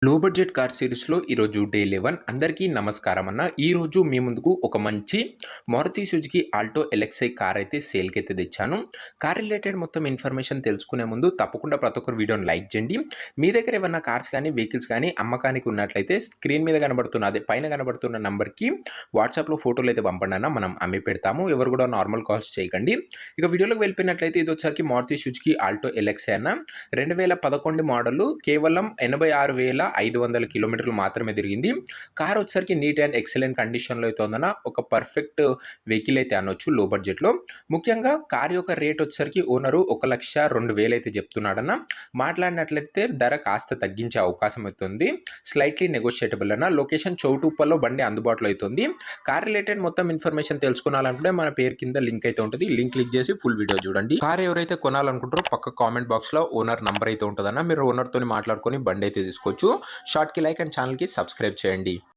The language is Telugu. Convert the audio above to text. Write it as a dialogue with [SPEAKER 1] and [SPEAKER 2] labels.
[SPEAKER 1] లో బడ్జెట్ కార్ సిరీస్‌లో ఈరోజు డే 11 అందరికీ నమస్కారం అన్న. ఈరోజు మీ ముందుకు ఒక మంచి Maruti Suzuki Alto LXi car అయితే సేల్‌కైతే తెచ్చాను. కార్ రిలేటెడ్ మొత్తం ఇన్ఫర్మేషన్ తెలుసుకునే ముందు తప్పకుండా ప్రతి ఒక్కరు వీడియోని లైక్ చేయండి. మీ దగ్గర ఏమన్నా కార్స్ కానీ, వెహికల్స్ కానీ అమ్మకానికి ఉన్నట్లయితే స్క్రీన్ మీద కనబడుతున్న పైన కనబడుతున్న నంబర్‌కి వాట్సాప్‌లో ఫోటోలు అయితే పంపండి అన్న. మనం అమ్మి పెడతాము. ఎవరు కూడా నార్మల్ కాల్స్ చేయకండి. ఇక వీడియోలోకి వెళ్ళిపోయినట్లయితే ఇది వచ్చరికి మారుతి సుజుకి ఆల్టో ఎల్ఎక్స్ఐ అన్న. 2011 మోడలు కేవలం 86,500 కిలోమీటర్లు మాత్రమే తిరిగింది. కార్ వచ్చేసరికి నీట్ అండ్ ఎక్సలెంట్ కండిషన్‌లో అయితే ఉందన్న. ఒక పర్ఫెక్ట్ వెహికల్ అయితే అనొచ్చు లో బడ్జెట్‌లో. ముఖ్యంగా కార్ యొక్క రేట్ వచ్చేసరికి ఓనరు 1,02,000 అయితే చెప్తున్నాడన్న. మాట్లాడినట్లయితే ధర కాస్త తగ్గించే అవకాశం అయితే ఉంది. స్లైట్‌లీ నెగోషియేటబుల్ అన్న. లొకేషన్ చౌటుప్పల్లో బండి అందుబాటులో అయితే ఉంది. కార్ రిలేటెడ్ మొత్తం ఇన్ఫర్మేషన్ తెలుసుకోవాలనుకుంటే మన పేరు కింద లింక్ అయితే ఉంటుంది. లింక్ క్లిక్ చేసి ఫుల్ వీడియో చూడండి. కార్ ఎవరైతే కొనాలనుకుంటారో పక్క కామెంట్ బాక్స్‌లో ఓనర్ నంబర్ అయితే ఉంటదన్న. మీరు ఓనర్‌తోని మాట్లాడుకొని బండి అయితే తీసుకోవచ్చు. షార్ట్‌కి లైక్ అండ్ ఛానల్‌కి సబ్స్క్రైబ్ చేయండి.